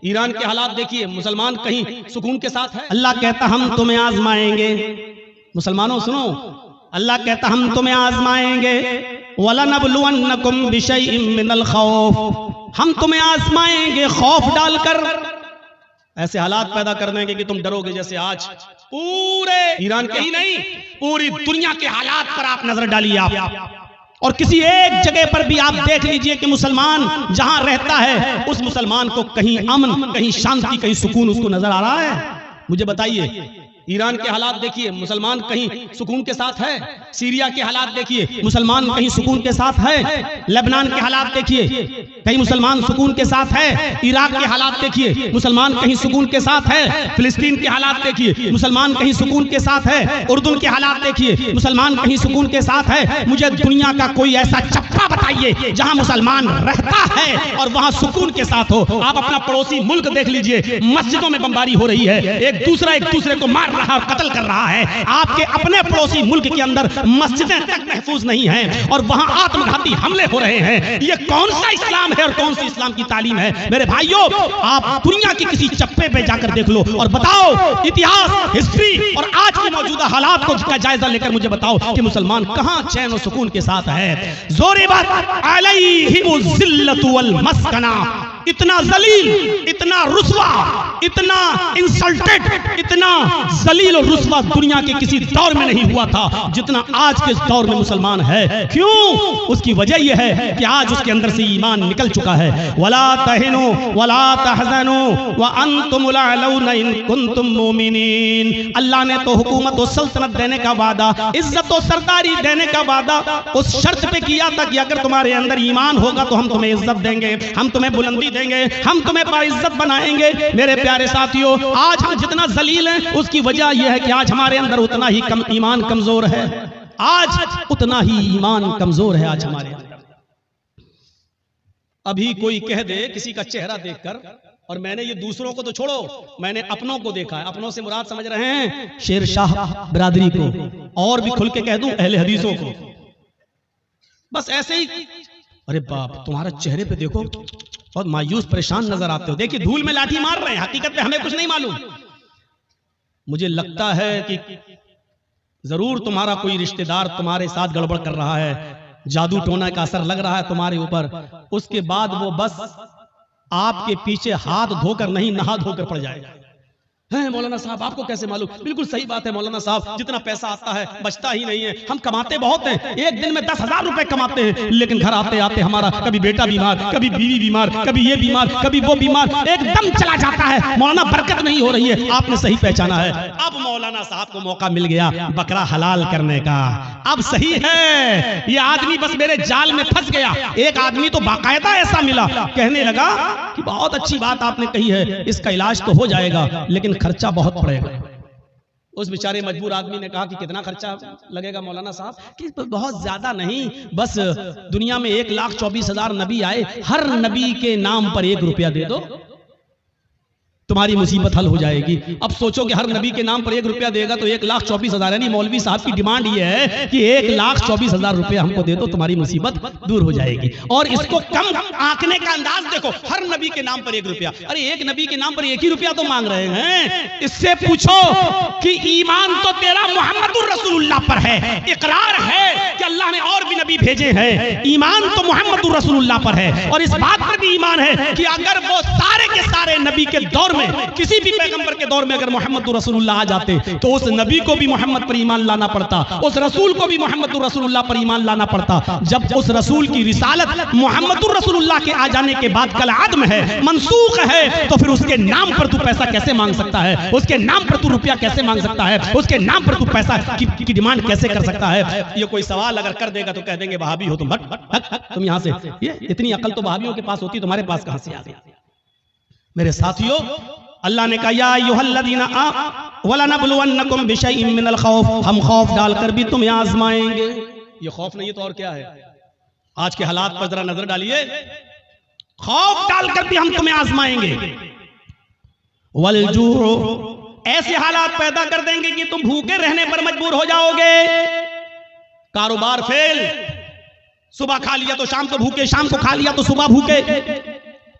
Iran के हालात देखिए, मुसलमान कहीं सुकून के साथ है। अल्लाह कहता हम तुम्हें आजमाएंगे। मुसलमानों सुनो, अल्लाह कहता हम तुम्हें आजमाएंगे। वलनबलुवन्नकुम बिशैइन मिनल खौफ, हम तुम्हें आजमाएंगे खौफ डालकर, ऐसे हालात पैदा कर देंगे कि तुम डरोगे। जैसे आज पूरे ईरान के ही नहीं, पूरी दुनिया के हालात पर आप नजर डालिए आप, और किसी एक जगह पर भी आप देख लीजिए कि मुसलमान जहां रहता है उस मुसलमान को कहीं अमन, कहीं शांति, कहीं सुकून उसको नजर आ रहा है? मुझे बताइए। ईरान के हालात देखिए, मुसलमान कहीं सुकून के साथ है। सीरिया के हालात देखिए, मुसलमान कहीं सुकून के साथ है। लेबनान के हालात देखिए, कहीं मुसलमान सुकून के साथ है। इराक के हालात देखिए, मुसलमान कहीं सुकून के साथ है। फिलिस्तीन के हालात देखिए, मुसलमान कहीं सुकून के साथ है। उर्दू के हालात देखिए, मुसलमान कहीं सुकून के साथ है। मुझे दुनिया का कोई ऐसा चप्पा बताइए जहां मुसलमान रहता है और वहां सुकून के साथ हो। आप अपना पड़ोसी मुल्क देख लीजिए, मस्जिदों में बमबारी हो रही है, एक दूसरे को मार रहा और कत्ल कर रहा है। आपके अपने पड़ोसी मुल्क के अंदर मस्जिदें तक महफूज नहीं हैं और वहां आत्मघाती हमले हो रहे हैं। ये कौन सा इस्लाम है और कौन सी इस्लाम की तालीम है? मेरे भाइयों, आप दुनिया की किसी चप्पे पे जाकर देख लो और बताओ, इतिहास, हिस्ट्री और आज की मौजूदा हालात को का जायजा लेकर मुझे बताओ कि मुसलमान कहां चैन और सुकून के साथ है। ज़ोरिबत अलैहिमुज़ ज़िल्लतु वल मस्कना, इतना जलील, इतना रुस्वा, इतना इंसल्टेड, इतना जलील और रुस्वा दुनिया के किसी दौर में नहीं हुआ था जितना आज के दौर में मुसलमान है। क्यों? उसकी वजह यह है कि आज उसके अंदर से ईमान निकल चुका है। वला तहिनु वला तहज़नु व अंतुमुल अलौना इन कुंतुम मुमिनीन। अल्लाह ने तो हुकूमत और सल्तनत देने का वादा, इज्जत और सरदारी देने का वादा उस शर्त पे किया था कि अगर तुम्हारे अंदर ईमान होगा तो हम तुम्हें इज्जत देंगे, हम तुम्हें बुलंदी देंगे, हम तुम्हें बाइज्जत बनाएंगे। मेरे प्यारे साथियों, आज हम जितना जलील हैं उसकी वजह यह है कि आज हमारे अंदर उतना ही ईमान कमजोर है। आज उतना ही ईमान कमजोर है आज हमारे अंदर। अभी कोई कह दे किसी का चेहरा देखकर, और मैंने ये दूसरों को तो छोड़ो, मैंने अपनों को देखा है। अपनों से मुराद समझ रहे हैं शेर शाह बिरादरी को, और भी खुल के कह दूं अहले हदीसों को। बस ऐसे ही, अरे बाप तुम्हारा चेहरे पे देखो बहुत मायूस परेशान नजर आते हो। देखिए धूल में लाठी मार रहे हैं, हकीकत में हमें कुछ नहीं मालूम। मुझे लगता है कि जरूर तुम्हारा कोई रिश्तेदार तुम्हारे साथ गड़बड़ कर रहा है, जादू टोना का असर लग रहा है तुम्हारे ऊपर। उसके बाद वो बस आपके पीछे हाथ धोकर नहीं, नहा धोकर पड़ जाएगा। है मौलाना साहब आपको कैसे मालूम? बिल्कुल सही बात है मौलाना साहब, जितना पैसा आता है बचता ही नहीं है। हम कमाते बहुत हैं, एक दिन में 10,000 रुपए कमाते हैं, लेकिन घर आते आते हमारा कभी बेटा बीमार, कभी बीवी बीमार, कभी ये बीमार, कभी वो बीमार, एकदम चला जाता है। मौलाना बरकत नहीं हो रही है। आपने सही पहचाना है। अब मौलाना साहब को मौका मिल गया बकरा हलाल करने का। अब सही है, ये आदमी बस मेरे जाल में फंस गया। एक आदमी तो बाकायदा ऐसा मिला, कहने लगा कि बहुत अच्छी बात आपने कही है, इसका इलाज तो हो जाएगा लेकिन खर्चा बहुत पड़ेगा। उस बेचारे मजबूर आदमी ने कहा कि कितना खर्चा लगेगा मौलाना साहब? कि बहुत ज्यादा नहीं, बस दुनिया में 1,24,000 नबी आए, हर नबी के नाम पर 1 रुपया दे दो, तुम्हारी मुसीबत हल हो जाएगी। अब सोचो कि हर नबी के नाम पर 1 रुपया देगा तो 1,24,000, यानी मौलवी साहब की डिमांड ये है कि 1,24,000 रुपया हमको दे दो, तुम्हारी मुसीबत दूर हो जाएगी। और इसको कम आंकने का अंदाज देखो, हर नबी के नाम पर 1 रुपया। अरे एक नबी के नाम पर 1 ही रुपया तो मांग रहे हैं। इससे पूछो कि ईमान तो तेरा मुहम्मदुर रसूलुल्लाह पर है, इकरार है कि अल्लाह ने और भी नबी भेजे हैं, ईमान तो मुहम्मदुर रसूलुल्लाह पर है। और इस बात पर भी ईमान है कि अगर वो सारे के सारे नबी के दौर में, किसी भी पैगंबर के दौर में अगर मोहम्मद रसूलुल्लाह आ जाते तो उस नबी को भी मोहम्मद पर ईमान लाना पड़ता, उस रसूल को भी मोहम्मद रसूलुल्लाह पर ईमान लाना पड़ता। जब उस रसूल की रिसालत मोहम्मद रसूलुल्लाह के आ जाने के बाद कल आदम है, मनसूख है, तो फिर उसके नाम पर तू पैसा कैसे मांग सकता है? उसके नाम पर तू रुपया कैसे मांग सकता है? उसके नाम पर तू पैसा की डिमांड कैसे कर सकता है? ये कोई सवाल अगर कर देगा तो कह देंगे वहाबी हो तुम, तुम यहां से, ये इतनी अकल तो वहाबियों के पास होती, तुम्हारे पास कहां से आ गई? मेरे साथियों, अल्लाह ने कहा या अय्युहल्लज़ीना वलनबलुवन्नकुम बिशैइन मिनल खौफ, हम खौफ डालकर भी तुम्हें आजमाएंगे। ये खौफ नहीं है तो और क्या है? आज के हालात पर जरा नजर डालिए, खौफ डालकर भी हम तुम्हें आजमाएंगे। वलजू, ऐसे हालात पैदा कर देंगे कि तुम भूखे रहने पर मजबूर हो जाओगे। कारोबार फेल, सुबह खा लिया तो शाम को भूखे, शाम को खा लिया तो सुबह भूखे,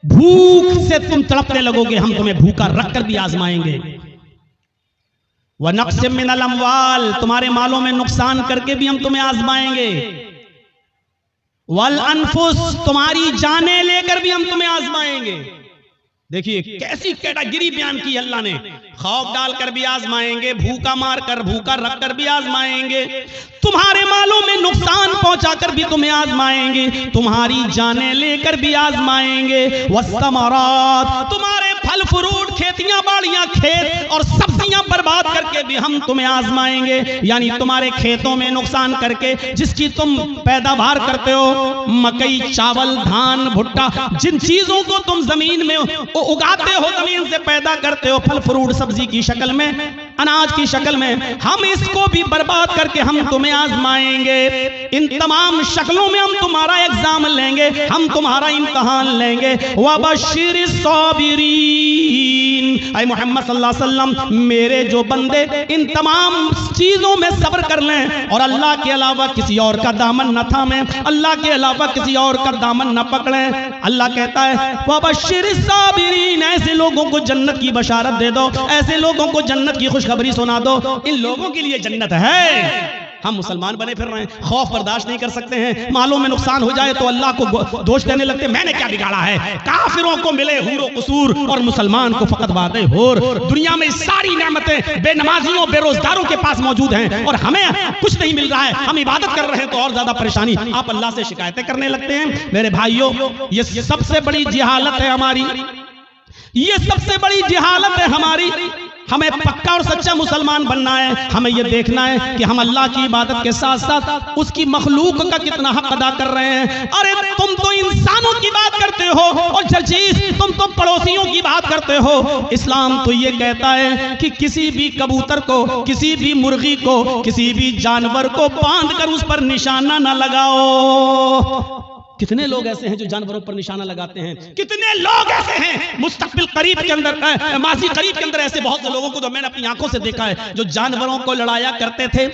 भूख से तुम तड़पने लगोगे, हम तुम्हें भूखा रखकर भी आजमाएंगे। व नक़्सिम मिनल अम्वाल, तुम्हारे मालों में नुकसान करके भी हम तुम्हें आजमाएंगे। वल अनफुस, तुम्हारी जानें लेकर भी हम तुम्हें आजमाएंगे। देखिए कैसी कैटेगरी बयान की अल्लाह ने, खौफ डालकर भी आजमाएंगे, भूखा मारकर भूखा रखकर भी आजमाएंगे, तुम्हारे मालों में नुकसान पहुंचाकर भी तुम्हें आजमाएंगे, तुम्हारी जानें लेकर भी आजमाएंगे। वस्समरात, तुम्हारे फल फ्रूट, खेतियां बाड़ियां, खेत और सब्जियां बर्बाद करके भी हम तुम्हें आजमाएंगे। यानी तुम्हारे खेतों में नुकसान करके जिसकी तुम पैदावार करते हो, मकई, चावल, धान, भुट्टा, जिन चीजों को तुम जमीन में उगाते हो, जमीन से पैदा करते हो, फल फ्रूट सब्जी की शक्ल में, अनाज की शक्ल में, हम इसको भी बर्बाद करके हम तुम्हें आजमाएंगे। इन तमाम शक्लों में हम तुम्हारा एग्जाम लेंगे, हम तुम्हारा इम्तिहान लेंगे। वबश्शिरिस साबिरीन, ऐ मोहम्मद सल्लल्लाहु अलैहि वसल्लम, मेरे जो बंदे इन तमाम चीजों में सब्र कर लें और अल्लाह के अलावा किसी और का दामन न थामें, अल्लाह के अलावा किसी और का दामन न पकड़ें। अल्लाह कहता है वबश्शिरिस साबिरीन, ऐसे लोगों को जन्नत की बशारत दे दो, ऐसे लोगों को जन्नत की खुशखबरी सुना दो, इन लोगों के लिए जन्नत है। हम मुसलमान बने फिर रहे हैं, खौफ बर्दाश्त नहीं कर सकते हैं, मालों में नुकसान हो जाए तो अल्लाह को दोष देने लगते हैं, मैंने क्या बिगाड़ा है। काफिरों को मिले हुरो कसूर और मुसलमान को फकत वादे होर। दुनिया में सारी नेमतें बेनमाजियों बेरोजगारों के पास मौजूद हैं और हमें कुछ नहीं मिल रहा है, हम इबादत कर रहे हैं तो और ज्यादा परेशानी, आप अल्लाह से शिकायतें करने लगते हैं। मेरे भाइयों, ये सबसे बड़ी जिहालत है हमारी, ये सबसे बड़ी जिहालत है हमारी। हमें पक्का और सच्चा मुसलमान बनना है, हमें यह देखना है कि हम अल्लाह की इबादत के साथ साथ उसकी मखलूक का कितना हक अदा कर रहे हैं। अरे तुम तो इंसानों की बात करते हो और जर्जीस तुम तो पड़ोसियों की बात करते हो। इस्लाम तो ये कहता है कि किसी भी कबूतर को, किसी भी मुर्गी को, किसी भी जानवर को बांध कर उस पर निशाना न लगाओ। कितने लोग ऐसे हैं जो जानवरों पर निशाना लगाते हैं, कितने लोग ऐसे हैं मुस्तकबिल करीब के अंदर, माजी करीब के अंदर ऐसे बहुत से लोगों को तो मैंने अपनी आंखों से देखा है जो जानवरों को लड़ाया करते थे।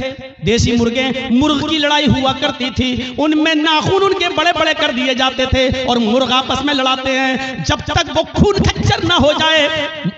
देसी मुर्ग की लड़ाई हुआ करती थी, उनमें नाखून उनके बड़े बड़े कर दिए जाते थे और मुर्ग आपस में लड़ाते हैं। जब तक वो खून खच्चर ना हो जाए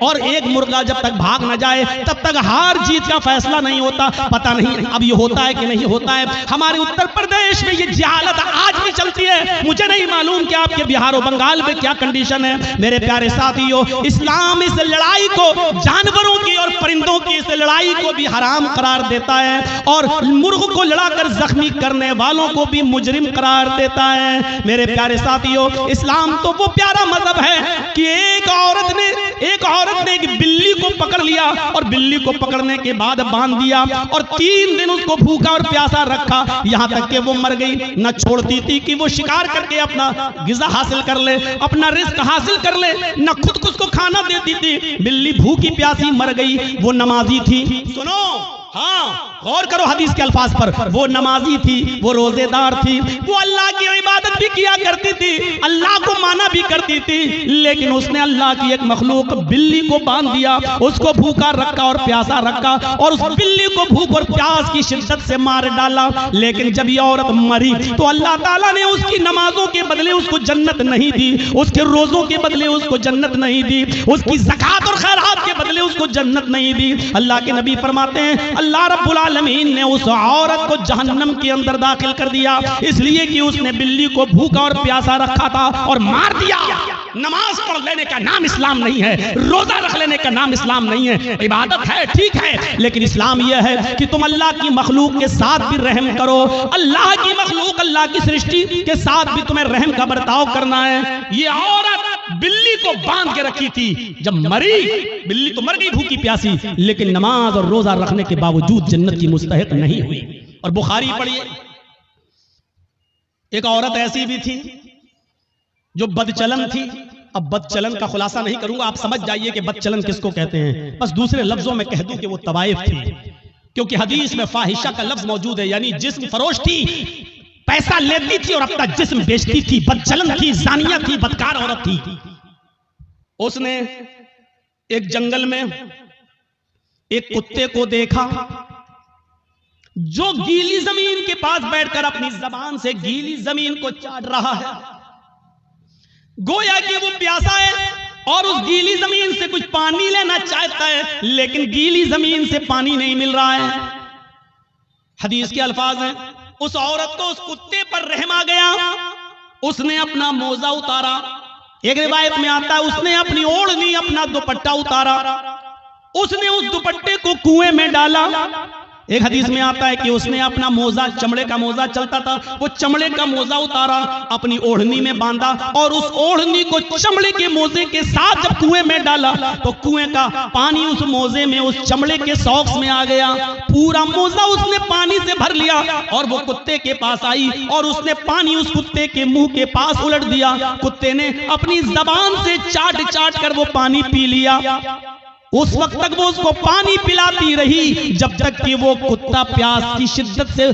और एक मुर्गा जब तक भाग ना जाए तब तक हार जीत का फैसला नहीं होता। पता नहीं अब ये होता है कि नहीं होता है। हमारे उत्तर प्रदेश में ये जिहालत आज भी चलती है। मुझे नहीं मालूम कि आपके बिहार और बंगाल में क्या कंडीशन है। मेरे प्यारे साथियों, इस्लाम इस लड़ाई को, जानवरों की और परिंदों की इस लड़ाई को भी हराम करार देता है और मुर्ग को लड़ाकर जख्मी करने वालों को भी मुजरिम करार देता है। मेरे प्यारे साथियों, इस्लाम तो वो प्यारा मजहब है कि एक औरत ने एक बिल्ली को पकड़ लिया और बिल्ली को पकड़ने के बाद बांध दिया और 3 दिन उसको भूखा और प्यासा रखा, यहां तक कि वो मर गई। न छोड़ती थी कि वो शिकार करके अपना गिज़ा हासिल कर ले, अपना रिस्क हासिल कर ले, न खुद को उसको खाना देती थी। बिल्ली भूखी प्यासी मर गई। वो नमाजी थी, सुनो, हाँ गौर करो हदीस के अल्फाज पर, वो नमाजी थी, वो रोजेदार थी, वो अल्लाह की इबादत भी किया करती थी, अल्लाह को माना भी करती थी, लेकिन उसने अल्लाह की एक मखलूक बिल्ली को बांध दिया, उसको भूखा रखा और प्यासा रखा और उस बिल्ली को भूख और प्यास की शिद्दत से मार डाला। लेकिन जब ये औरत मरी तो अल्लाह ताला ने उसकी नमाजों के बदले उसको जन्नत नहीं दी, उसके रोजों के बदले उसको जन्नत नहीं दी, उसकी ज़कात और खैरात के बदले उसको जन्नत नहीं दी। अल्लाह के नबी फरमाते हैं अल्लाह रब्बुल आलमीन ने उस औरत को जहन्नम के अंदर दाखिल कर दिया, इसलिए कि उसने बिल्ली को भूखा और प्यासा रखा था और मार दिया। नमाज पढ़ लेने का नाम इस्लाम नहीं है, रोजा रख लेने का नाम इस्लाम नहीं है। इबादत है, ठीक है, लेकिन इस्लाम यह है कि तुम अल्लाह की मखलूक के साथ भी रहम करो। अल्लाह की मखलूक, अल्लाह की सृष्टि के साथ भी तुम्हें रहम का बर्ताव करना है। ये औरत बिल्ली को बांध के रखी थी, जब मरी बिल्ली तो मर गई भूखी प्यासी, लेकिन नमाज और रोजा रखने के बावजूद जन्नत की मुस्तहिक नहीं हुई। और बुखारी पढ़िए, एक औरत ऐसी भी थी जो बदचलन थी। अब बदचलन का खुलासा नहीं करूंगा, आप समझ जाइए कि बदचलन किसको कहते हैं। बस दूसरे लफ्जों में कह दूं कि वो तवाइफ थी, क्योंकि हदीस में फाहिशा का लफ्ज मौजूद है, यानी जिस्म फरोश थी, पैसा लेती थी और अपना जिस्म बेचती थी, बदचलन थी, जानिया थी, बदकार औरत थी। उसने एक जंगल में एक कुत्ते को देखा जो गीली जमीन के पास बैठकर अपनी जबान से गीली जमीन को चाट रहा है। गोया कि वो प्यासा है और उस गीली जमीन से कुछ पानी लेना चाहता है, लेकिन गीली जमीन से पानी नहीं मिल रहा है। हदीस के अल्फाज हैं, उस औरत को उस कुत्ते पर रहम आ गया, उसने अपना मोजा उतारा। एक रिवायत में आता है उसने अपनी ओढ़नी, अपना दुपट्टा उतारा, उसने उस दुपट्टे को कुएं में डाला। एक हदीस में आता है कि उसने अपना मोजा, चमड़े का मोजा चलता था, वो चमड़े का मोजा उतारा, अपनी ओढ़नी में बांधा और उस ओढ़नी को चमड़े के मोजे के साथ जब कुएं में डाला तो कुएं का पानी उस मोजे में, उस चमड़े के सॉक्स में आ गया। पूरा मोजा उसने पानी से भर लिया और वो कुत्ते के पास आई और उसने पानी उस कुत्ते के मुंह के पास उलट दिया। कुत्ते ने अपनी जबान से चाट चाट कर वो पानी पी लिया। उस वक्त तक वो उसको पानी पिलाती रही जब तक कि वो कुत्ता प्यास की शिद्दत से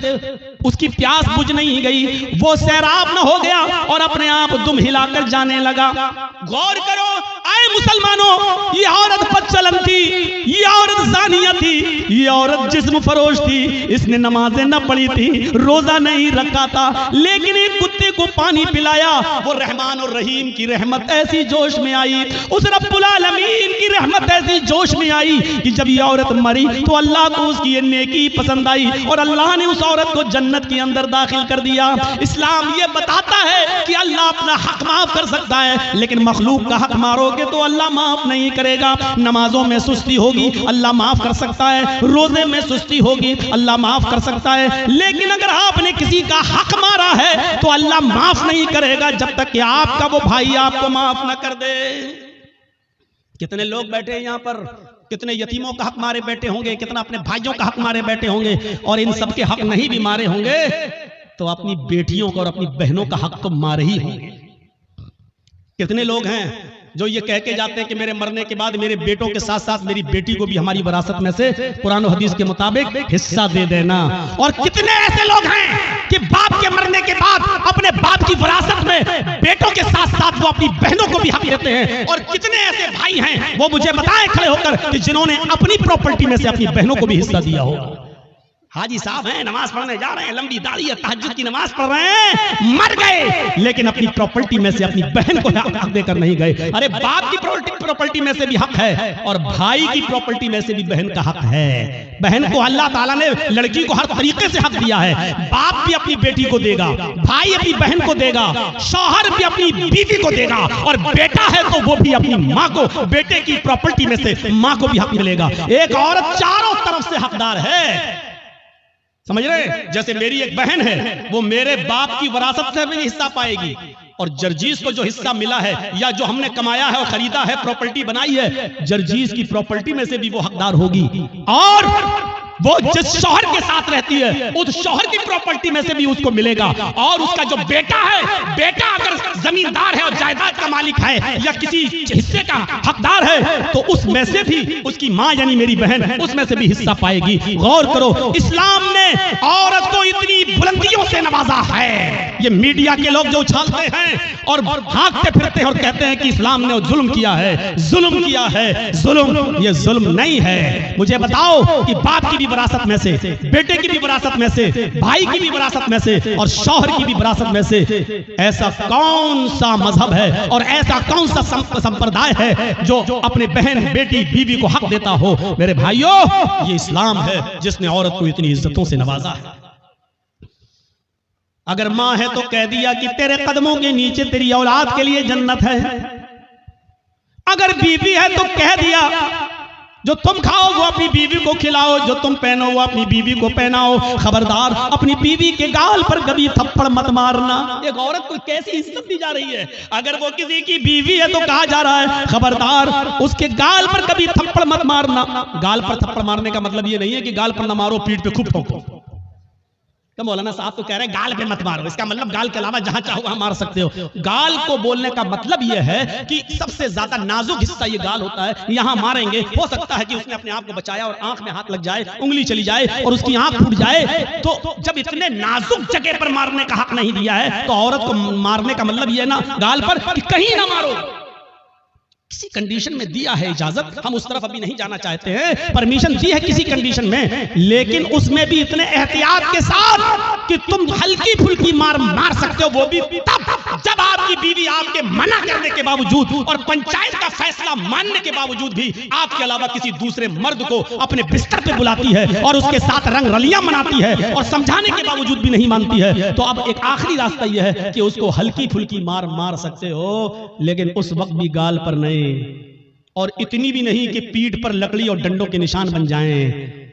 उसकी प्यास बुझ नहीं गई, वो सैराब न हो गया और अपने आप दुम हिलाकर जाने लगा। गौर करो आए मुसलमानों, ये औरत बदचलन थी, ये औरत जानिया थी, ये औरत जिस्म फरोश थी, इसने नमाजें न पढ़ी थी, रोजा नहीं रखा था, लेकिन एक कुत्ते को पानी पिलाया। वो रहमान और रहीम की रहमत ऐसी जोश में आई, उस रब्बुल आलमीन की रहमत ऐसी जोश में आई कि जब ये औरत मरी तो अल्लाह को उसकी ये नेकी पसंद आई और अल्लाह ने उस औरत को जन्नत के अंदर दाखिल कर दिया। इस्लाम ये बताता है कि अल्लाह अपना हक माफ कर सकता है, लेकिन मखलूक का हक मारोगे तो अल्लाह माफ नहीं करेगा। नमाजों में सुस्ती होगी, अल्लाह माफ कर सकता है, रोजे में सुस्ती होगी, अल्लाह माफ कर सकता है, लेकिन अगर आपने किसी का हक मारा है तो अल्लाह माफ नहीं करेगा जब तक कि आपका वो भाई आपको माफ न कर दे। कितने लोग बैठे हैं यहाँ पर, कितने यतीमों का हक मारे बैठे होंगे, कितना अपने भाइयों का हक मारे बैठे होंगे, और इन सबके हक नहीं भी मारे होंगे तो अपनी बेटियों का और अपनी बहनों का हक तो मारे ही होंगे। कितने लोग हैं जो ये कह के जाते हैं कि मेरे मरने के बाद मेरे बेटों के साथ साथ मेरी बेटी को भी हमारी विरासत में से कुरान और हदीस के मुताबिक हिस्सा दे देना। और कितने ऐसे लोग हैं कि बाप के मरने के बाद अपने बाप की विरासत में बेटों के साथ साथ वो अपनी बहनों को भी हक देते हैं। और कितने ऐसे भाई हैं वो मुझे बताएं खड़े होकर कि जिन्होंने अपनी प्रॉपर्टी में से अपनी बहनों को भी हिस्सा दिया होगा। हाजी साहब हैं, नमाज पढ़ने जा रहे हैं, लंबी दाढ़ी है, तहज्जुद की नमाज पढ़ रहे हैं, मर गए, लेकिन अपनी प्रॉपर्टी में से अपनी बहन को हक देकर नहीं गए। अरे बाप की प्रॉपर्टी में से भी हक है और भाई की प्रॉपर्टी में से भी बहन का हक है। बहन को अल्लाह ताला ने लड़की को हर तरीके से हक दिया है। बाप भी अपनी बेटी को देगा, भाई अपनी बहन को देगा, शौहर भी अपनी बीवी को देगा, और बेटा है तो वो भी अपनी माँ को, बेटे की प्रॉपर्टी में से माँ को भी हक मिलेगा। एक औरत चारों तरफ से हकदार है, समझ रहे? जैसे मेरी एक बहन है, वो मेरे बाप की विरासत से भी हिस्सा पाएगी, और जर्जीस को जो हिस्सा मिला है या जो हमने कमाया है और खरीदा है, प्रॉपर्टी बनाई है, जर्जीस की प्रॉपर्टी में से भी वो हकदार होगी। और वो जिस शौहर के साथ रहती है उस शौहर की प्रॉपर्टी में से भी उसको मिलेगा। और उसका जो बेटा है, बेटा अगर जमींदार है और जायदाद का मालिक है या किसी हिस्से का हकदार है तो उसमें से भी उसकी माँ यानी मेरी बहन उसमें से भी हिस्सा पाएगी। गौर करो, इस्लाम ने औरत को इतनी बुलंदियों से नवाजा है। ये मीडिया के लोग जो उछालते हैं और भागते फिरते हैं और कहते हैं कि इस्लाम ने जुल्म किया है, जुल्म किया है, जुल्म, ये जुल्म नहीं है। मुझे बताओ कि बाप की विरासत में से, बेटे की भी विरासत में से, भाई की भी विरासत में से और शौहर की भी विरासत में से ऐसा कौन सा मजहब है और ऐसा कौन सा संप्रदाय है जो अपने बहन, बेटी, बीवी को हक देता हो? मेरे भाइयों, ये इस्लाम है जिसने औरत को इतनी इज्जतों से नवाजा है। अगर मां है तो कह दिया कि तेरे कदमों के नीचे तेरी औलाद के लिए जन्नत है। अगर बीवी है तो कह दिया जो तुम खाओ वो अपनी बीवी को खिलाओ, जो तुम पहनो वो अपनी बीवी को पहनाओ। खबरदार अपनी बीवी के गाल पर कभी थप्पड़ मत मारना। एक औरत को कैसी इज्जत दी जा रही है? अगर वो किसी की बीवी है तो कहा जा रहा है खबरदार उसके गाल पर कभी थप्पड़ मत मारना। गाल पर थप्पड़ मारने का मतलब ये नहीं है कि गाल पर न मारो, पीठ पे खूब ठोको। क्या मौलाना साहब तो कह रहे हैं गाल पे मत मारो, इसका मतलब गाल के अलावा जहां चाहो वहां मार सकते हो। गाल को बोलने का मतलब यह है कि सबसे ज्यादा नाजुक हिस्सा ये गाल होता है, यहां मारेंगे हो सकता है कि उसने अपने आप को बचाया और आंख में हाथ लग जाए, उंगली चली जाए और उसकी आंख फूट जाए। तो जब इतने नाजुक जगह पर मारने का हक नहीं दिया है तो औरत को मारने का मतलब यह ना गाल पर कि कहीं ना मारो। किसी कंडीशन में दिया है इजाजत, हम उस तरफ अभी नहीं जाना चाहते हैं, परमिशन दी है किसी कंडीशन में, लेकिन उसमें भी इतने एहतियात के साथ कि तुम हल्की फुल्की मार सकते हो, वो भी तब जब आपकी बीवी आपके मना करने के बावजूद और पंचायत का फैसला मानने के बावजूद भी आपके अलावा किसी दूसरे मर्द को अपने बिस्तर पे बुलाती है और उसके साथ रंग रलियां मनाती है और समझाने के बावजूद भी नहीं मानती है, तो अब एक आखिरी रास्ता यह है कि उसको हल्की फुल्की मार सकते हो, लेकिन उस वक्त भी गाल पर नहीं, और इतनी भी नहीं कि पीठ पर लकड़ी और डंडों के निशान बन जाएं,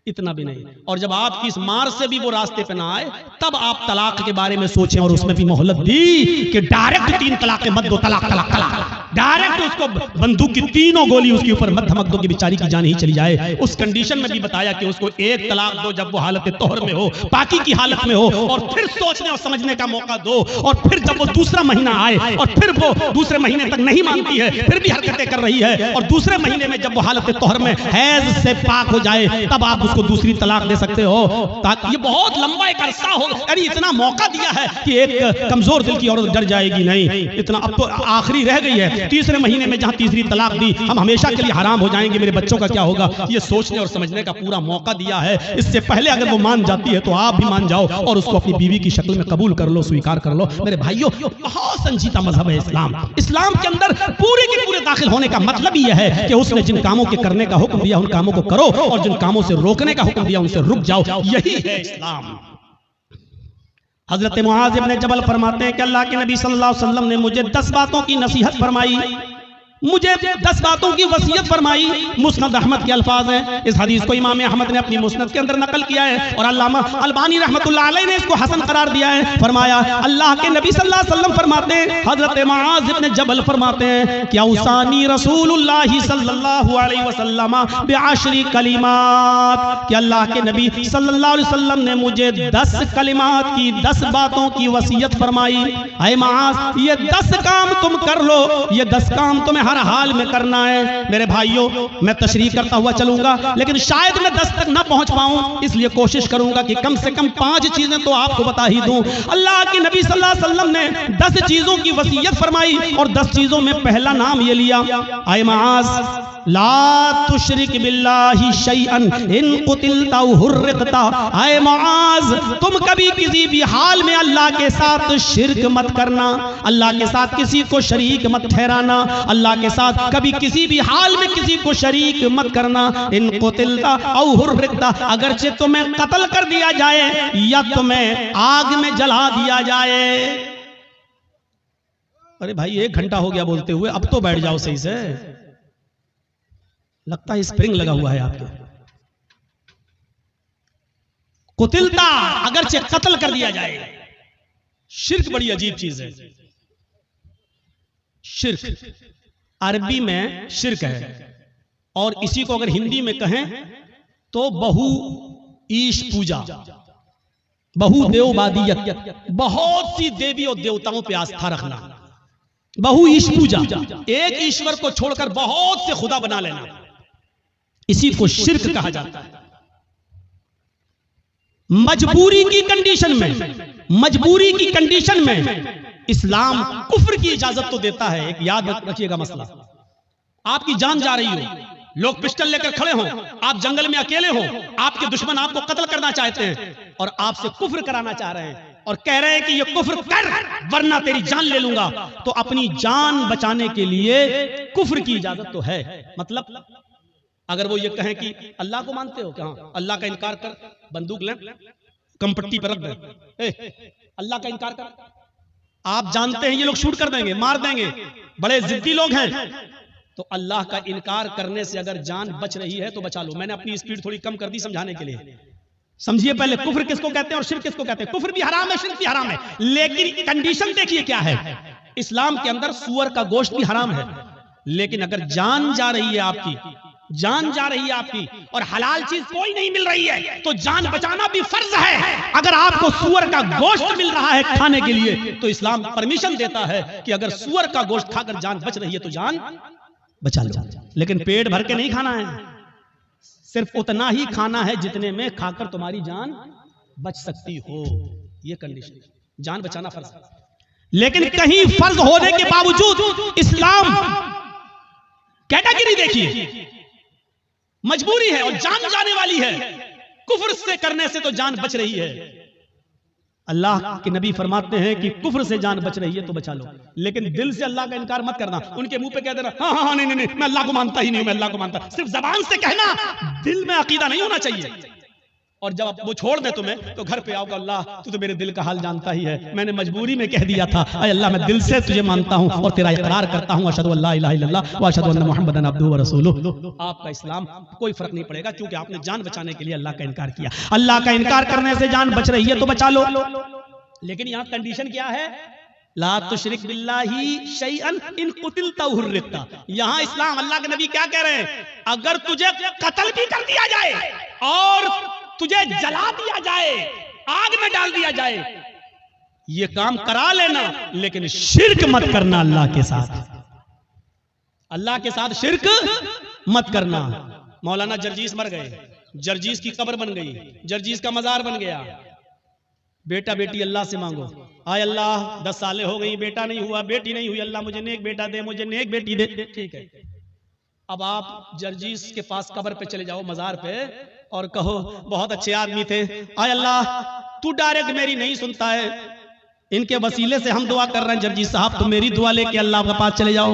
इतना भी नहीं। और जब आपकी इस मार से भी वो रास्ते पे ना आए, तब आप तलाक के बारे में सोचें, और उसमें भी मोहलत दी कि डायरेक्ट 3 तलाक मत दो, तलाक तलाक तलाक, डायरेक्ट उसको बंदूक की 3 गोली उसके ऊपर मत धमक दो कि बेचारी की जान ही चली जाए। उस कंडीशन में भी बताया कि उसको 1 तलाक दो जब वो हालत तोहर में हो, पाकी की हालत में हो, और फिर सोचने और समझने का मौका दो, और फिर जब वो दूसरा महीना आए और फिर वो दूसरे महीने तक नहीं मानती है, फिर भी हरकतें कर रही है, और दूसरे महीने में जब वो हालत तोहर में हैज से पाक हो जाए, तब आप उसको दूसरी तलाक दे सकते हो। ताकि ये बहुत लंबा एक अरसा हो, यानी इतना मौका दिया है कि एक कमजोर दिल की औरत डर जाएगी नहीं, इतना अब तो आखिरी रह गई है, तीसरे महीने में जहां तीसरी तलाक दी, हम हमेशा के लिए हराम हो जाएंगे, मेरे बच्चों का क्या होगा, ये सोचने और समझने का पूरा मौका दिया है। इससे पहले अगर वो मान जाती है तो आप भी मान जाओ और उसको अपनी बीवी की शक्ल में कबूल कर लो, स्वीकार कर लो। मेरे भाइयों, बहुत संजीदा मजहब है इस्लाम। इस्लाम के अंदर पूरे के पूरे दाखिल होने का मतलब यह है कि उसने जिन कामों के करने का हुक्म दिया उन कामों को करो, और जिन कामों से रोकने का हुक्म दिया उनसे रुक जाओ, यही है इस्लाम। हजरत मुआज इब्न जबल फरमाते हैं कि अल्लाह के नबी सल्लल्लाहु अलैहि वसल्लम ने मुझे 10 बातों की नसीहत फरमाई, मुझे 10 बातों की वसीयत फरमाई। मुस्नद अहमद के अल्फाज हैं, इस हदीस को इमाम अहमद ने अपनी मुस्नद के अंदर नकल किया है, और अल्लामा अलबानी रहमतुल्लाह अलैह ने इसको हसन करार दिया है। फरमाया अल्लाह के नबी सल्लल्लाहु अलैहि वसल्लम फरमाते हैं, हजरत मुआज इब्न जबल फरमाते हैं कि औसानी रसूलुल्लाह सल्लल्लाहु अलैहि वसल्लम बिअशरी कलिमात, कि अल्लाह के नबी सल्लल्लाहु अलैहि वसल्लम ने मुझे 10 कलिमात की, 10 बातों की वसीयत फरमाई। ऐ मुआज, ये 10 काम तुम कर लो, ये 10 काम तुम्हें हर हाल में करना है। मेरे भाइयों, मैं तशरीह करता हुआ चलूंगा, लेकिन शायद मैं 10 तक ना पहुंच पाऊं, इसलिए कोशिश करूंगा कि कम से कम 5 चीजें तो आपको बता ही दूं। अल्लाह के नबी सल्लल्लाहु अलैहि वसल्लम ने 10 चीजों की वसीयत फरमाई, और 10 चीजों में पहला नाम ये लिया, ऐ मुआज ला तुशरिक बिल्लाहि शैअन इन कुतिलता हुर्रिकता। ऐ मुआज, तुम कभी किसी भी हाल में अल्लाह के साथ शिर्क मत करना, अल्लाह के साथ किसी को शरीक मत ठहराना, अल्लाह के साथ कभी किसी भी हाल में किसी को शरीक मत करना। इन कुतिलता औ हुर्रिकता, अगरचे तुम्हें कत्ल कर दिया जाए या तुम्हें आग में जला दिया जाए। अरे भाई, 1 घंटा हो गया बोलते हुए, अब तो बैठ जाओ सही से, लगता है स्प्रिंग लगा हुआ है आपके। कुतिलता, अगरचे कत्ल कर दिया जाए। शिर्क बड़ी अजीब चीज है। शिर्क अरबी में शिर्क है, और इसी को अगर हिंदी में कहें तो बहु ईश पूजा, बहु देववादियत, बहुत सी देवी और देवताओं पे आस्था रखना, बहु ईश पूजा, एक ईश्वर को छोड़कर बहुत से खुदा बना लेना, इसी को शिर्क कहा जाता है। मजबूरी की कंडीशन में, मजबूरी की कंडीशन में इस्लाम कुफ्र की इजाजत तो देता है। एक याद रखिएगा मसला, आपकी जान जा रही हो, लोग पिस्टल लेकर खड़े हों, आप जंगल में अकेले हो, आपके दुश्मन आपको कत्ल करना चाहते हैं और आपसे कुफ्र कराना चाह रहे हैं और कह रहे हैं कि ये कुफ्र कर वरना तेरी जान ले लूंगा, तो अपनी जान बचाने के लिए कुफ्र की इजाजत तो है। मतलब अगर वो ये कहें कि अल्लाह को मानते हो क्या, अल्लाह का इनकार कर, बंदूक ले, कमपट्टी पर रख दे, अल्लाह का इनकार कर, आप जानते हैं ये लोग शूट कर देंगे, मार देंगे, बड़े जिद्दी लोग हैं, तो अल्लाह का इनकार करने से अगर जान बच रही है तो बचा लो। मैंने अपनी स्पीड थोड़ी कम कर दी समझाने के लिए। समझिए पहले, कुफ्र किसको कहते हैं और शिर्क किसको कहते हैं। कुफ्र भी हराम है, शिर्क भी हराम है, लेकिन कंडीशन देखिए क्या है। इस्लाम के अंदर सूअर का गोश्त भी हराम है, लेकिन अगर जान जा रही है आपकी, जान जा रही है आपकी और हलाल चीज कोई नहीं मिल रही है, तो जान बचाना भी फर्ज है। अगर आपको सूअर का गोश्त मिल रहा है खाने के लिए, तो इस्लाम परमिशन देता है कि अगर सूअर का गोश्त खाकर जान बच रही है तो जान बचा लो, लेकिन पेट भर के नहीं खाना है, सिर्फ उतना ही खाना है जितने में खाकर तुम्हारी जान बच सकती हो। ये कंडीशन, जान बचाना फर्ज है। लेकिन कहीं फर्ज होने के बावजूद इस्लाम कैटेगरी देखिए, मजबूरी है और जान जाने वाली है। कुफ्र से करने से तो जान बच रही है। अल्लाह के नबी फरमाते हैं कि कुफ्र से जान बच रही है तो बचा लो, लेकिन दिल से अल्लाह का इनकार मत करना। उनके मुंह पे कह देना हाँ हाँ नहीं नहीं मैं अल्लाह को मानता ही नहीं हूं, मैं अल्लाह को मानता, सिर्फ जबान से कहना, दिल में अकीदा नहीं होना चाहिए। और जब वो छोड़ दे तुम्हें तो घर पे आओगे, अल्लाह तू तो मेरे दिल का हाल जानता ही है, मैंने मजबूरी में कह दिया था, अय अल्लाह मैं दिल से तुझे मानता हूं और तेरा इकरार करता हूं, अशहदु अल्ला इलाहा इल्लल्लाह व अशहदु अन्ना मुहम्मदन अब्दुहु व रसूलुहु। आपका इस्लाम कोई फर्क नहीं पड़ेगा, क्योंकि आपने जान बचाने के लिए अल्लाह का इनकार किया। अल्लाह का इनकार करने से जान बच रही है तो बचा लो, लेकिन यहां कंडीशन क्या है? ला तुशरिक बिल्लाहि शैअन इन कुतिलता हुर्रिकता। यहां इस्लाम, अल्लाह के नबी क्या कह रहे हैं? अगर तुझे कत्ल भी कर दिया जाए और तुझे जला दिया जाए, आग में डाल दिया जाए, ये काम करा लेना, लेकिन शिर्क मत करना अल्लाह के साथ। अल्लाह के साथ शिर्क मत करना। मौलाना जर्जीस मर गए, जर्जीस की कब्र बन गई, जर्जीस का मजार बन गया। बेटा बेटी अल्लाह से मांगो, आय अल्लाह 10 सालें हो गई, बेटा नहीं हुआ, बेटी नहीं हुई, अल्लाह मुझे नेक बेटा दे, मुझे नेक बेटी दे। ठीक है, अब आप जर्जीस के पास कब्र पे चले जाओ, मजार पे, और कहो बहुत अच्छे आदमी थे, आय अल्लाह तू डायरेक्ट मेरी नहीं सुनता है, इनके वसीले से हम दुआ कर रहे हैं, जर्जीस साहब तुम मेरी दुआ लेके अल्लाह के पास चले जाओ,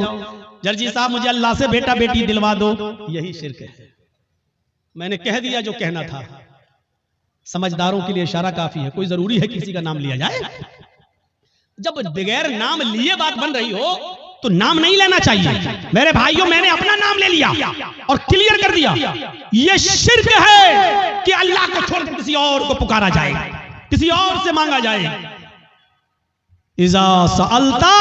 जर्जीस साहब मुझे अल्लाह से बेटा बेटी दिलवा दो। यही शिर्क है। मैंने कह दिया जो कहना था। समझदारों के लिए इशारा काफी है, कोई जरूरी है किसी का नाम लिया जाए? जब बगैर नाम लिए बात बन रही हो तो नाम नहीं लेना चाहिए। मेरे भाइयों, मैंने अपना नाम ले लिया और क्लियर कर दिया, यह शिर्क है कि अल्लाह को छोड़कर किसी और को पुकारा जाए, किसी और से मांगा जाए। इज़ा सअलता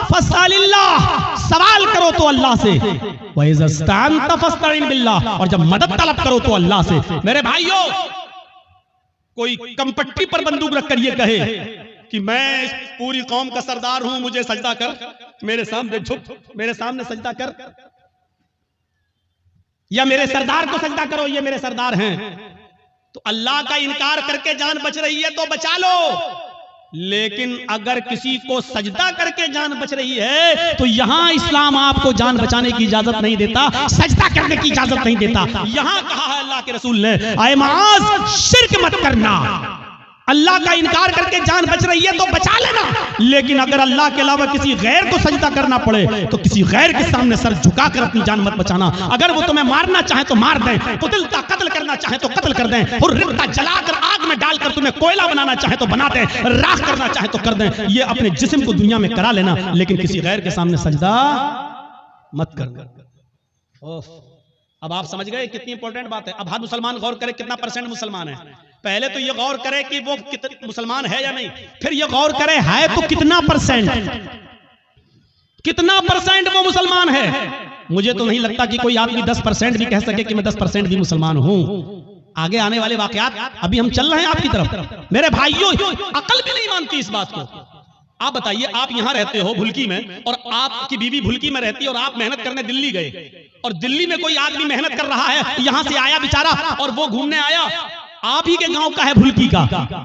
फस्अलिल्लाह, सवाल करो तो अल्लाह से, व इज़ा इस्तअनता फस्तईन बिल्लाह, और जब मदद तलब करो तो अल्लाह से। मेरे भाइयों, कोई कंपट्टी पर बंदूक रखकर ये कहे कि मैं पूरी कौम का सरदार हूं, मुझे सजदा कर, मेरे सामने झुक, मेरे सामने सजदा कर, या मेरे सरदार को सजदा करो, ये मेरे सरदार हैं, तो अल्लाह का इनकार करके जान बच रही है तो बचा लो। लेकिन अगर किसी को सजदा करके जान बच रही है तो यहां इस्लाम आपको जान बचाने की इजाजत नहीं देता, सजदा करने की इजाजत नहीं देता। यहां कहा है अल्लाह के रसूल ने, आए माज शिर्क मत करना, अल्लाह का इनकार करके जान बच रही है तो बचा लेना, लेकिन अगर अल्लाह के अलावा किसी गैर को सजदा करना पड़े तो किसी गैर के सामने सर झुकाकर अपनी जान मत बचाना। अगर वो तुम्हें मारना चाहे तो मार दें, कुतिलता कत्ल करना चाहे तो कत्ल कर दें, और रिक्ता जलाकर आग में डालकर तुम्हें कोयला बनाना चाहे तो बना दें, राख करना चाहे तो कर दें। ये अपने जिस्म को दुनिया में करा लेना, लेकिन किसी गैर के सामने सजदा मत करना। अब आप समझ गए कितनी इंपॉर्टेंट बात है। अब हर मुसलमान गौर करे कितना % मुसलमान है। पहले तो ये गौर करे कि वो मुसलमान है या नहीं, फिर ये गौर करे है तो कितना %, कितना % वो मुसलमान है। मुझे तो नहीं लगता कि कोई आदमी 10% भी कह सके कि मैं 10% भी मुसलमान हूं। आगे आने वाले वाकयात अभी हम चल रहे हैं आपकी तरफ। मेरे भाइयों, अकल भी नहीं मानती इस बात को। आप बताइए, आप यहां रहते हो भुलकी में, और आपकी बीवी भुलकी में रहती है, और आप मेहनत करने दिल्ली गए, और दिल्ली में कोई आदमी मेहनत कर रहा है, यहां से आया बेचारा और वो घूमने आया, आप ही के गांव का है भुलकी का।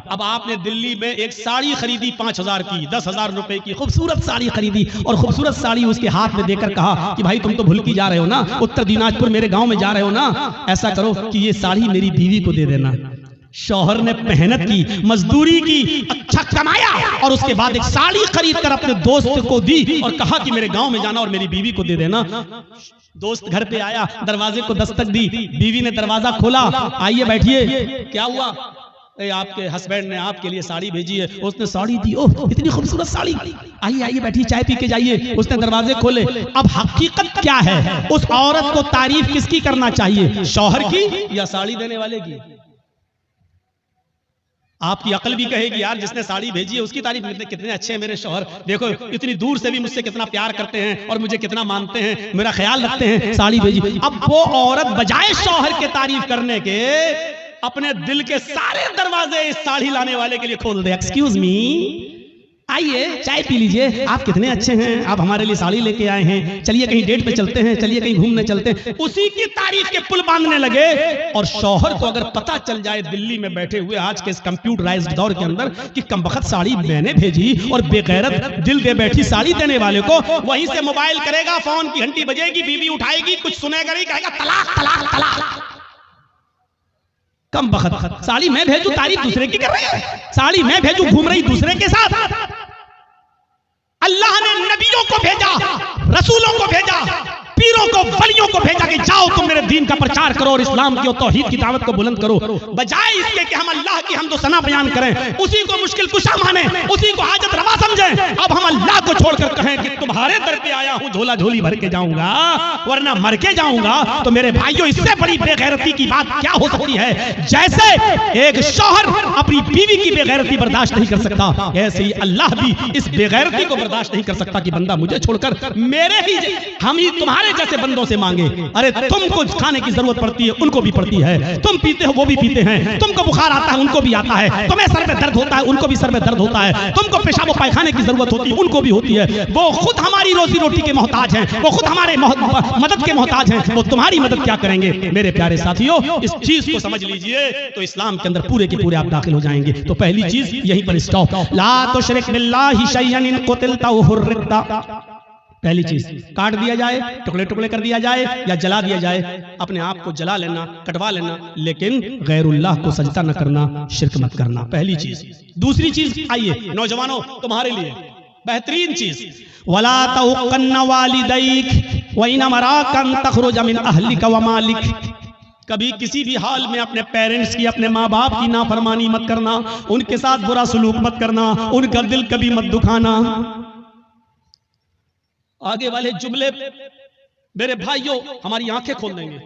अब आपने दिल्ली में एक साड़ी खरीदी 5000 की, 10,000 रुपए की खूबसूरत साड़ी खरीदी, और खूबसूरत साड़ी उसके हाथ में देकर कहा कि भाई तुम तो भुलकी जा रहे हो ना, उत्तर दिनाजपुर मेरे गांव में जा रहे हो ना, ऐसा करो कि ये साड़ी मेरी बीवी को दे देना। शौहर ने मेहनत की, मजदूरी की, अच्छा कमाया, और उसके बाद एक साड़ी खरीद कर अपने दोस्त को दी और कहा कि मेरे गांव में जाना और मेरी बीवी को दे देना। दोस्त घर पे आया, दरवाजे को दस्तक दी, बीवी ने दरवाजा खोला, आइए बैठिए, क्या हुआ? आपके हस्बैंड ने आपके लिए साड़ी भेजी है। उसने साड़ी दी, ओह इतनी खूबसूरत साड़ी, आइए आइए बैठिए, चाय पी के जाइए। उसने दरवाजे खोले। अब हकीकत क्या है? उस औरत को तारीफ किसकी करना चाहिए, शौहर की या साड़ी देने वाले की? आपकी अकल भी कहेगी यार जिसने साड़ी भेजी है उसकी तारीफ, कितने अच्छे हैं मेरे शौहर, देखो इतनी दूर से भी मुझसे कितना प्यार करते हैं और मुझे कितना मानते हैं, मेरा ख्याल रखते हैं, साड़ी भेजी। अब वो औरत बजाय शौहर के तारीफ करने के अपने दिल के सारे दरवाजे इस साड़ी लाने वाले के लिए खोल दे। एक्सक्यूज मी, आइए चाय पी लीजिए, आप कितने अच्छे हैं, आप हमारे लिए साड़ी लेके आए हैं, चलिए कहीं डेट पे चलते हैं, चलिए कहीं घूमने चलते हैं। उसी की तारीफ के पुल बांधने लगे। और शौहर को अगर पता चल जाए दिल्ली में बैठे हुए आज के इस कंप्यूटराइज्ड दौर के अंदर कि कमबख्त साड़ी मैंने भेजी और बेगैरत दिल दे बैठी साड़ी देने वाले को, वहीं से मोबाइल करेगा, फोन की घंटी बजेगी, बीवी उठाएगी, कुछ सुनेगा नहीं, कहेगा तलाक तलाक तलाक। कमबख्त साड़ी मैं भेजू, तारीफ दूसरे की कर रही है, साड़ी मैं भेजू, घूम रही दूसरे के साथ। अल्लाह ने नबियों को भेजा, रसूलों को भेजा, पीरों को, वलियों को भेजा कि जाओ तुम मेरे दीन का प्रचार करो और इस्लाम की और तौहीद की दावत को बुलंद करो। बजाय इसके कि हम अल्लाह की हमदो सना बयान करें, उसी को मुश्किल कुशा माने, उसी को हाजत रवा समझें, अब हम अल्लाह को छोड़कर कहें कि तुम्हारे दर पे आया हूं, झोला झोली भर के जाऊंगा वरना मर के जाऊंगा। तो मेरे भाइयों, इससे बड़ी बेगैरती की बात क्या हो सकती है? जैसे एक शौहर अपनी बीवी की बेगैरती बर्दाश्त नहीं कर सकता, ऐसे ही अल्लाह भी इस बेगैरती को बर्दाश्त नहीं कर सकता कि बंदा मुझे छोड़कर मेरे ही हम ही तुम्हारे जैसे बंदों से मांगे। अरे तुमको खाने की जरूरत पड़ती है, उनको भी पड़ती है, तुम पीते हो वो भी पीते हैं, तुमको बुखार आता है उनको भी आता है, तुम्हें सर में दर्द होता है उनको भी सर में दर्द होता है, तुमको पेशाब पायखाने की जरूरत होती है उनको भी होती है। वो खुद हमारी रोजी रोटी के मोहताज हैं, वो खुद हमारे मदद के मोहताज हैं, वो तुम्हारी मदद क्या करेंगे? मेरे प्यारे साथियों, इस चीज को समझ लीजिए तो इस्लाम के अंदर पूरे के पूरे आप दाखिल हो जाएंगे। तो पहली चीज यहीं पर स्टॉप, ला तुशरिक बिल्लाहि शैअन इन कुतिलता व हुर्रिता। पहली चीज काट दिया जाए, टुकड़े टुकड़े कर दिया जाए या जला दिया जाए, अपने आप को जला लेना, कटवा लेना, लेकिन गैरुल्लाह को सजदा न करना, शिर्क मत करना, पहली चीज। दूसरी चीज, आइए नौजवानों तुम्हारे लिए बेहतरीन चीज, वला तउकन्न वालिदैक व इन मराकन तखरुज मिन अहलिका व मालिक। कभी किसी भी हाल में अपने पेरेंट्स की, अपने माँ बाप की नाफरमानी मत करना, उनके साथ बुरा सलूक मत करना, उनका दिल कभी मत दुखाना। आगे वाले जुमले मेरे भाइयों हमारी आंखें खोल देंगे।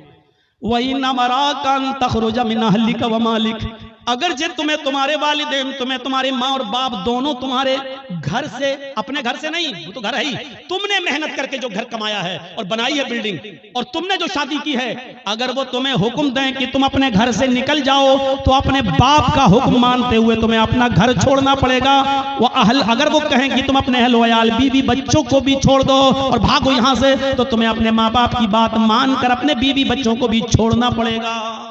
वही नमराकान तखरुजा मिन अहलिका व मालिक, अगर जे तुम्हें तुम्हारे वालिदैन, तुम्हें तुम्हारे माँ और बाप दोनों तुम्हारे घर से, अपने घर से नहीं, वो तो घर है ही, तुमने मेहनत करके जो घर कमाया है और बनाई है बिल्डिंग, और तुमने जो शादी की है, अगर वो तुम्हें हुक्म दें कि तुम अपने घर से निकल जाओ, तो अपने बाप का हुक्म मानते हुए तुम्हें अपना घर छोड़ना पड़ेगा। वो अहल, अगर वो कहें कि तुम अपने अहल वयाल, बीवी बच्चों को भी छोड़ दो और भागो यहाँ से, तो तुम्हें अपने माँ बाप की बात मानकर अपने बीवी बच्चों को भी छोड़ना पड़ेगा।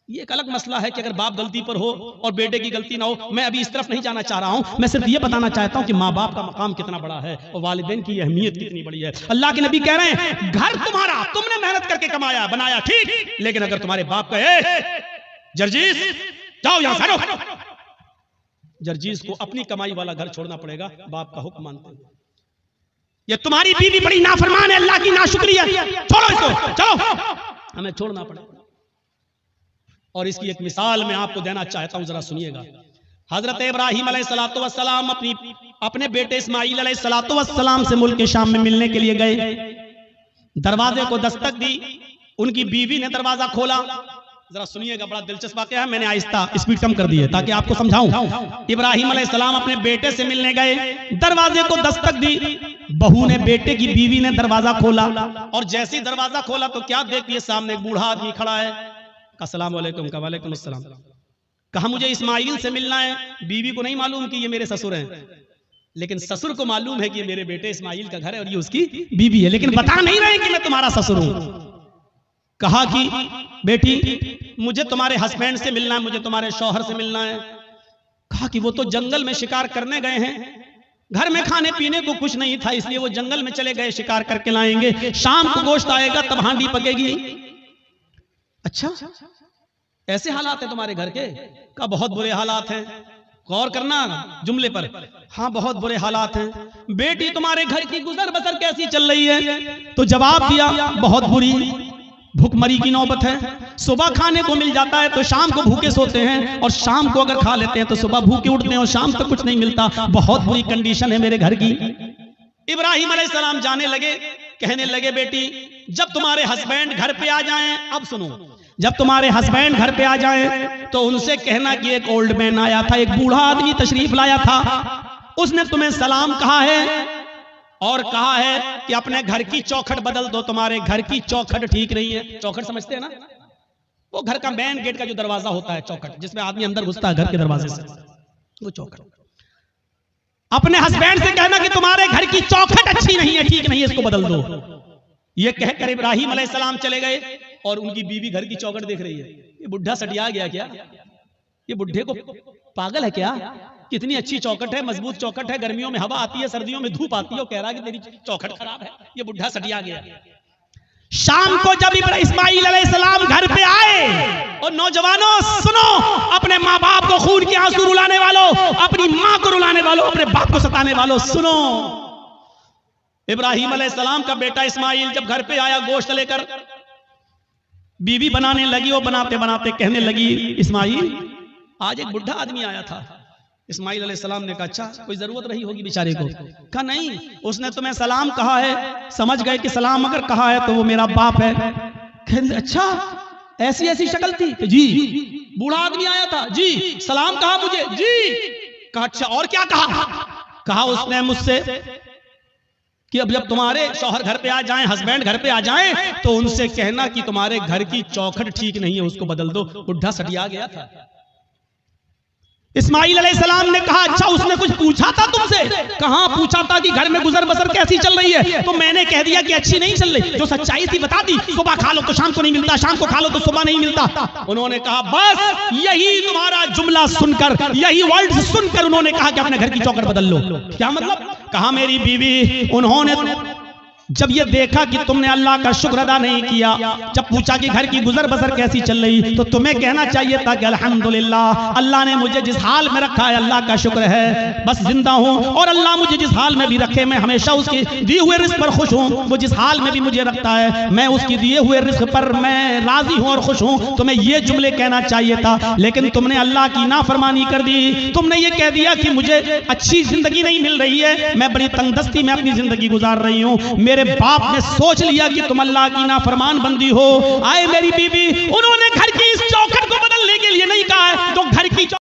ये एक अलग मसला है कि अगर बाप गलती पर हो और बेटे की गलती ना हो। मैं अभी इस तरफ नहीं जाना चाह रहा हूं, मैं सिर्फ ये बताना चाहता हूं कि माँ बाप का मकाम कितना बड़ा है और वालिदैन की अहमियत कितनी बड़ी है। अल्लाह के नबी कह रहे हैं, घर तुम्हारा, तुमने मेहनत करके कमाया बनाया ठीक, लेकिन अगर तुम्हारे बाप कहे जर्जीस जाओ यहां से, हटो, जर्जीस को अपनी कमाई वाला घर छोड़ना पड़ेगा बाप का हुक्म मानते हुए। ये तुम्हारी बीवी बड़ी नाफरमान है, अल्लाह की नाशुक्री है, छोड़ो इसको, चलो, हमें छोड़ना पड़ेगा। और इसकी एक मिसाल मैं आपको देना चाहता हूं, जरा सुनिएगा। हजरत इब्राहिम अलैहिस्सलातु वस्सलाम अपने बेटे इस्माईल अलैहिस्सलातु वस्सलाम से मुल्क शाम में मिलने के लिए गए। दरवाजे को दस्तक दी, उनकी बीवी ने दरवाजा खोला। जरा सुनिएगा, बड़ा दिलचस्प वाकया है, मैंने आहिस्ता स्पीड कम कर दी है ताकि आपको समझाऊं। इब्राहिम अलैहिस्सलाम अपने बेटे से मिलने गए, दरवाजे को दस्तक दी, बहू ने, बेटे की बीवी ने दरवाजा खोला, और जैसे ही दरवाजा खोला तो क्या देखिए, सामने एक बूढ़ा आदमी खड़ा है। अस्सलाम वालेकुम, का वालेकुम अस्सलाम। कहा मुझे इस्माईल से मिलना है। बीवी को नहीं मालूम कि ये मेरे ससुर हैं, लेकिन ससुर को मालूम है कि ये मेरे बेटे इस्माईल का घर है और ये उसकी बीवी है, लेकिन बता नहीं रहे कि मैं तुम्हारा ससुर हूं। कहा कि बेटी मुझे तुम्हारे हस्बैंड से मिलना है, मुझे तुम्हारे शौहर से मिलना है। कहा कि वो तो जंगल में शिकार करने गए हैं, घर में खाने पीने को कुछ नहीं था, इसलिए वो जंगल में चले गए, शिकार करके लाएंगे, शाम को गोश्त आएगा तब हांडी पकेगी। अच्छा, ऐसे हालात है तुम्हारे घर के? का बहुत बुरे हालात हैं, गौर करना जुमले पर। हाँ बहुत बुरे हालात हैं। बेटी तुम्हारे घर की गुजर बसर कैसी चल रही है? तो जवाब दिया बहुत बुरी, भूखमरी की नौबत है। सुबह खाने को मिल जाता है तो शाम को भूखे सोते हैं, और शाम को अगर खा लेते हैं तो सुबह भूखे उठते हैं और शाम तक कुछ नहीं मिलता। बहुत बुरी कंडीशन है मेरे घर की। इब्राहिम अलैहिस्सलाम जाने लगे, कहने लगे बेटी जब तुम्हारे हस्बैंड घर पे आ जाएं, अब सुनो, जब तुम्हारे हस्बैंड घर पे आ जाएं तो उनसे कहना कि एक ओल्ड मैन आया था, एक बूढ़ा आदमी तशरीफ लाया था, उसने तुम्हें सलाम कहा है और कहा है कि अपने घर की चौखट बदल दो, तुम्हारे घर की चौखट ठीक नहीं है। चौखट समझते हैं ना, वो घर का मेन गेट का जो दरवाजा होता है, चौखट जिसमें आदमी अंदर घुसता है घर के दरवाजे से, वो चौखट। अपने हस्बैंड से कहना कि तुम्हारे घर की चौखट अच्छी नहीं है, ठीक नहीं है, इसको बदल दो। ये कहकर इब्राहिम अलैहिस्सलाम चले गए और उनकी बीवी घर की चौखट देख रही है। ये बुढ़ा सटिया गया क्या? ये बुढ़े को पागल है क्या? कितनी अच्छी चौखट है, मजबूत चौखट है, गर्मियों में हवा आती है, सर्दियों में धूप आती है, और कह रहा है कि तेरी चौखट खराब है। ये बुढ़ा सटिया गया। शाम को जब इस्माइल अलैहिस्सलाम घर पे आए, और नौजवानों सुनो, अपने माँ बाप को खून के आंसू रुलाने वालों, अपनी माँ को रुलाने वालों, अपने बाप को सताने वालों, सुनो। इब्राहिम अलैहिस्सलाम का बेटा इस्माइल जब घर पे आया गोश्त लेकर, बीवी बनाने लगी, और बनाते बनाते कहने लगी, इस्माइल आज एक बुढ़ा आदमी आया था। इस्माइल अलैहिस्सलाम ने कहा अच्छा, कोई जरूरत रही होगी बेचारे को। कहा नहीं, उसने तुम्हें सलाम कहा है, समझ गए कि सलाम अगर कहा है तो वो मेरा बाप है। कहने अच्छा, ऐसी ऐसी शक्ल थी? जी। बूढ़ा आदमी आया था? जी। सलाम कहा मुझे? जी। कहा अच्छा, और क्या कहा? कहा उसने मुझसे कि अब जब तुम्हारे शौहर घर पे आ जाएं, हस्बैंड घर पे आ जाएं, तो उनसे कहना कि तुम्हारे घर की चौखट ठीक नहीं है, उसको बदल दो। बुढ़ा सटिया गया था। इस्माइल अलैहिस्सलाम ने कहा अच्छा, उसने कुछ पूछा था तुमसे? कहां पूछा था कि घर में गुजर बसर कैसी चल रही है, तो मैंने कह दिया कि अच्छी नहीं चल रही। जो सच्चाई थी बता दी, सुबह खा लो तो शाम को नहीं मिलता, शाम को खा लो तो सुबह नहीं मिलता। उन्होंने कहा बस यही तुम्हारा जुमला सुनकर, यही वर्ड सुनकर उन्होंने कहा कि अपने घर की चौखट बदल लो। क्या मतलब? कहा मेरी बीवी, उन्होंने जब ये देखा कि तुमने अल्लाह का शुक्र अदा नहीं किया, जब पूछा कि घर की गुजर बसर कैसी चल रही, तो तुम्हें कहना चाहिए था कि अल्हम्दुलिल्लाह, अल्लाह ने मुझे जिस हाल में रखा है अल्लाह का शुक्र है, बस जिंदा हूँ, और अल्लाह मुझे जिस हाल में भी रखे मैं हमेशा उसके दिए हुए रिस्क पर खुश हूँ। वो जिस हाल में भी मुझे रखता है मैं उसकी दिए हुए रिस्क पर मैं राजी हूँ और खुश हूँ। तुम्हें ये जुमले कहना चाहिए था, लेकिन तुमने अल्लाह की नाफरमानी कर दी। तुमने ये कह दिया कि मुझे अच्छी जिंदगी नहीं मिल रही है, मैं बड़ी तंगदस्ती में अपनी जिंदगी गुजार रही हूँ, मेरे बाप ने सोच लिया कि तुम अल्लाह की नाफरमान बंदी हो। आए मेरी बीवी, उन्होंने घर की इस चौखट को बदलने के लिए नहीं कहा है, तो घर की